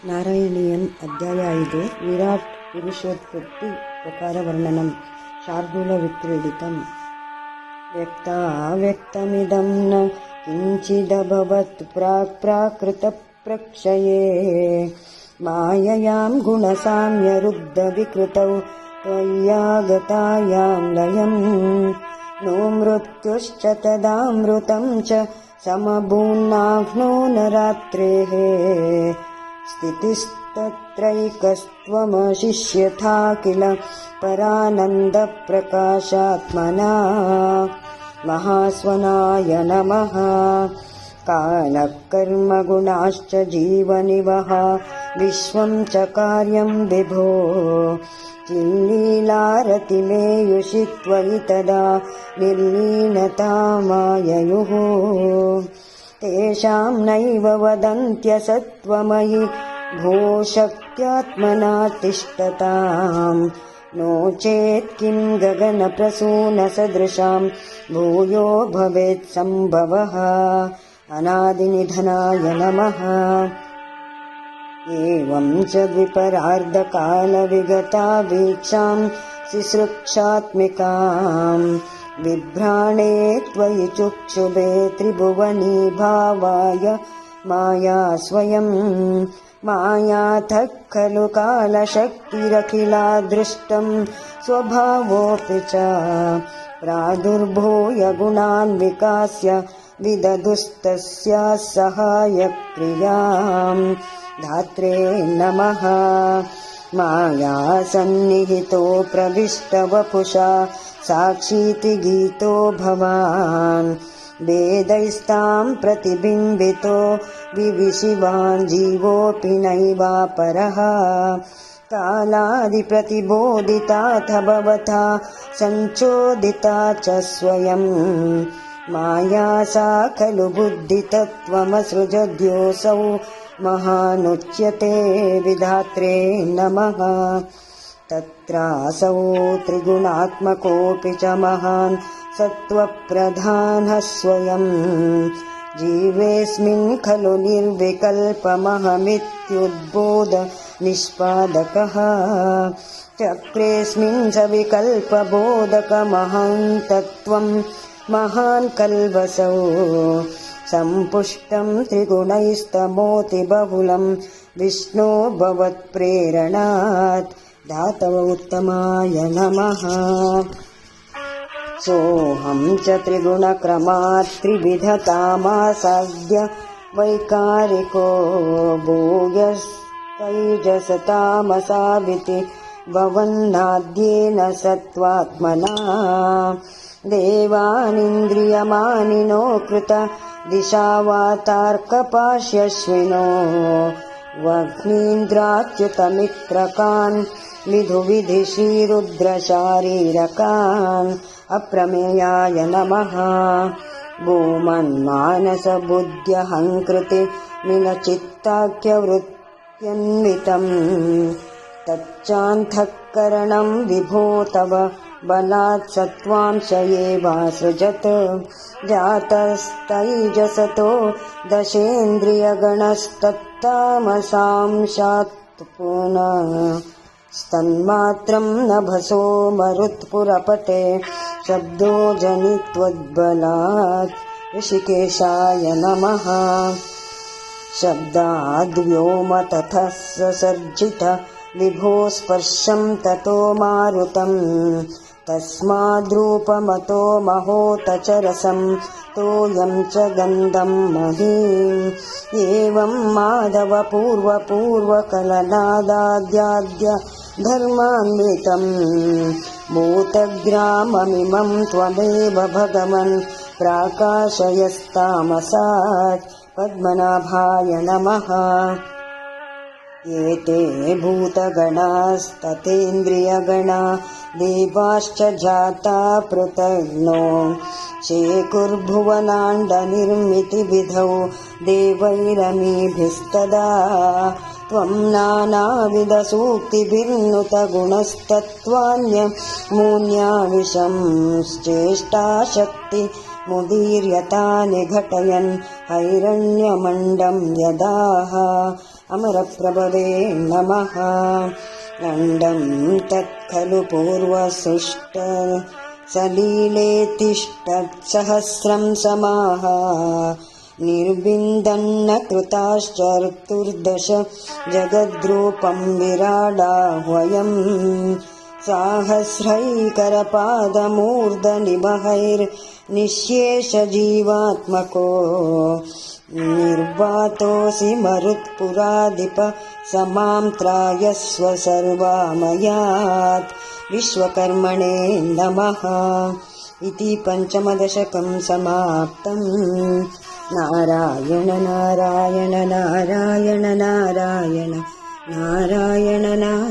ನಾರಾಯಣೀಯಂ ಅಧ್ಯಾಯ 5 ವಿರಾಟ್ ಪುರುಷೋತ್ಪತ್ತಿ ಪ್ರಕಾರ ವರ್ಣನಂ ಶಾರ್ದೂಲ ವಿಕ್ರೀಡಿತಂ ವ್ಯಕ್ತಾವ್ಯಕ್ತಮಿದಂ ನ ಕಿಂಚಿದಭವತ್ ಪ್ರಾಕೃತ ಪ್ರಕ್ಷಯೇ ಮಾಯಯಾಂ ಗುಣಸಾಮ್ಯರುದ್ಧ ವಿಕೃತೌ ತ್ವಯ್ಯಾಗತಾಯಾಂ ಲಯಂ ನೋ ಮೃತ್ಯುಶ್ಚ ತದಾಮೃತಂ ಚ ಸಮಭೂನ್ನಾಹ್ನೋ ನ ರಾತ್ರೇಃ ಸ್ಥಿತಿಸ್ತತ್ರೈಕಸ್ತ್ವಮಶಿಷ್ಯಥಾ ಕಿಲ ಪರಾನಂದಪ್ರಕಾಶಾತ್ಮನಾ ಮಹಾಸ್ವನಾಯ ನಮಃ ಕಾಲಕರ್ಮಗುಣಾಶ್ಚ ಜೀವನಿವಹ ವಿಶ್ವಂ ಚ ಕಾರ್ಯಂ ವಿಭೋ ಚಿಲ್ಲೀಲಾರತಿಮೇಯುಷಿ ತ್ವಯಿ ತದಾ ನಿರ್ಲೀನತಾ ಮಾಯಯುಃ ತೇಷಾಂ ನೈವ ವದಂತ್ಯಸತ್ವಮಯಿ ಭೋ ಶಕ್ತ್ಯಾತ್ಮನಾ ತಿಷ್ಠತಾಂ ನೋ ಚೇತ್ ಕಿಂ ಗಗನಪ್ರಸೂನ ಸದೃಶಾಂ ಭೂಯೋ ಭವೇತ್ ಸಂಭವಃ ಅನಾದಿನಿಧನಾಯ ನಮಃ ಏವಂ ಚ ದ್ವಿಪರಾರ್ಧಕಾಲವಿಗತಾ ವೀಕ್ಷಾಂ ಸಿಸೃಕ್ಷಾತ್ಮಿಕಾಂ ಬಿಭ್ರಾಣೇ ತ್ವಯಿ ಚುಕ್ಷುಭೇ ತ್ರಿಭುವನೀ ಭಾವಾಯ ಮಾಯಾ ಸ್ವಯಂ ಮಾಯಾತಃ ಖಲು ಕಾಲಶಕ್ತಿರಖಿಲಾ ದೃಷ್ಟಂ ಸ್ವಭಾವೋಪಿ ಚ ಪ್ರಾದುರ್ಭೂಯ ಗುಣಾನ್ ವಿಕಾಸ್ಯ ವಿದದುಸ್ತಸ್ಯಾಃ ಸಹಾಯಕ್ರಿಯಾಂ ಧಾತ್ರೇ ನಮಃ ಮಾಯಾ ಸನ್ನಿಹಿತೋ ಪ್ರವಿಷ್ಟವಪುಷಾ ಸಾಕ್ಷೀತಿ ಗೀತೋ ಭವಾನ್ ವೇದೈಸ್ತಾಂ ಪ್ರತಿಬಿಂಬಿತೋ ವಿವಿಶಿವಾನ್ ಜೀವೋಪಿ ನೈವಾಪರಃ ಕಾಲಾದಿಪ್ರತಿಬೋಧಿತಾಥ ಭವತಾ ಸಂಚೋದಿತಾ ಚ ಸ್ವಯಂ ಮಾಯಾ ಸಾ ಖಲು ಬುದ್ಧಿತತ್ವಮಸೃಜದ್ಯೋऽಸೌ ಮಹಾನುಚ್ಯತೆ ವಿಧಾತ್ರೆ ನಮಃ ತತ್ರಾಸೌ ತ್ರಿಗುಣಾತ್ಮಕೋऽಪಿ ಚ ಮಹಾನ್ ಸತ್ವಪ್ರಧಾನಃ ಸ್ವಯಂ ಜೀವೇಸ್ಮಿನ್ ಖಲು ನಿರ್ವಿಕಲ್ಪಮಹಮಿತ್ಯುದ್ಬೋಧ ನಿಷ್ಪಾದಕಃ ಚಕ್ರೇಸ್ಮಿನ್ ಸವಿಕಲ್ಪಬೋಧಕಮಹಂ ತತ್ವಂ ಮಹಾನ್ ಕಲ್ವಸೌ ಸಂಪುಷ್ಟಂ ತ್ರಿಗುಣೈಸ್ತಮೋತಿ ಬಹುಲಂ ವಿಷ್ಣೋ ಭವತ್ಪ್ರೇರಣಾತ್ ಧಾತವ ಉತ್ತಮಾಯ ನಮಃ ಸೋಹಂ ಚ ತ್ರಿಗುಣಕ್ರಮಾತ್ ತ್ರಿವಿಧತಾಮಾಸಾದ್ಯ ವೈಕಾರಿಕೋ ಭೂಯಸ್ತೈಜಸತಾಮಸಾವಿತಿ ಭವನ್ನಾದ್ಯೇನ ಸತ್ವಾತ್ಮನಾ ದೇವಾನಿಂದ್ರಿಯಮಾನಿನೋ ಕೃತ ದಿಶಾವಾತಾರ್ಕಪಾಶ್ಯಶ್ವಿನೋ ವಗ್ನೀಂದ್ರಾಚ್ಯುತಮಿತ್ರಕಾನ್ ವಿಧುವಿಧಿಶೀರುದ್ರಶಾರೀರಕಾನ್ ಅಪ್ರಮೇಯಾಯ ನಮಃ ಭೂಮನ್ಮಾನಸಬುದ್ಧ್ಯಹಂಕೃತಿ ಮಿನಚಿತ್ತಾಖ್ಯವೃತ್ಯನ್ವಿತಂ ತಚ್ಚಾಂತಃಕರಣಂ ವಿಭೋ ತವ ಬಲಾತ್ ಸತ್ವಾಂಶ ಏವಾಸೃಜತ್ ಜಾತಸ್ತೈಜಸತೋ ದಶೇಂದ್ರಿಯಗಣಸ್ತತ್ತಾಮಸಾಂಶಾತ್ ಪುನಃ ಸ್ತನ್ಮಾತ್ರಂ ನಭಸೋ ಮರುತ್ಪುರಪತೆ ಶಬ್ದೋ ಜನಿತ್ವದ್ಬಲಾತ್ ಋಷಿಕೇಶಾಯ ನಮಃ ಶಬ್ದಾದ್ವ್ಯೋಮ ತತಃ ಸಸರ್ಜಿತ ವಿಭೋ ಸ್ಪರ್ಶಂ ತತೋ ಮಾರುತಂ ತಸ್ಮಾದ್ರೂಪಮತೋ ಮಹೋತ ಚ ರಸಂ ತೋಯಂ ಚ ಗಂಧಂ ಮಹೀಂ ಏವಂ ಮಾಧವ ಪೂರ್ವಕಲನಾದಾದ್ಯಾದ್ಯ ಧರ್ಮಾನ್ವಿತಂ ಭೂತಗ್ರಾಮಮಿಮಂ ತ್ವಮೇವ ಭಗವನ್ ಪ್ರಾಕಾಶಯಸ್ತಾಮಸಾತ್ ಪದ್ಮನಾಭಾಯ ನಮಃ ಏತೆ ಭೂತಗಣಾಸ್ತತೇಂದ್ರಿಯಗಣಾ ದೇವಾಶ್ಚ ಜಾತಾ ಪೃಥಗ್ನೋ ಶೇಕುರ್ಭುವನಾಂಡನಿರ್ಮಿತಿವಿಧೌ ದೇವೈರಮೀಭಿಸ್ತದಾ ತ್ವಂ ನಾನಾವಿಧಸೂಕ್ತಿಭಿರ್ನುತ ಗುಣಸ್ತತ್ವಾನ್ಯಮೂನ್ಯಾವಿಶಂಶ್ಚೇಷ್ಟಾಶಕ್ತಿ ಮುದೀರ್ಯತಾ ನಿಘಟಯನ್ ಹೈರಣ್ಯಮಂಡಂ ಯದಾಹ अमरप्रभवे नमः। अण्डं तत्खलु पूर्वसृष्ट सलीलेतिष्ठत्सहस्रं समाः निर्विन्दन्न कृताश्चतुर्दश जगद्रूपं विराडाह्वयम् साहस्रैकरपादमूर्धनिभहैर्निःशेषजीवात्मको निर्वातोऽसि मरुत्पुराधिप समां त्रायस्व सर्वामयात् विश्वकर्मणे नमः। इति पञ्चमदशकं समाप्तम्। नारायण नारायण नारायण नारायण नारायण नारायण।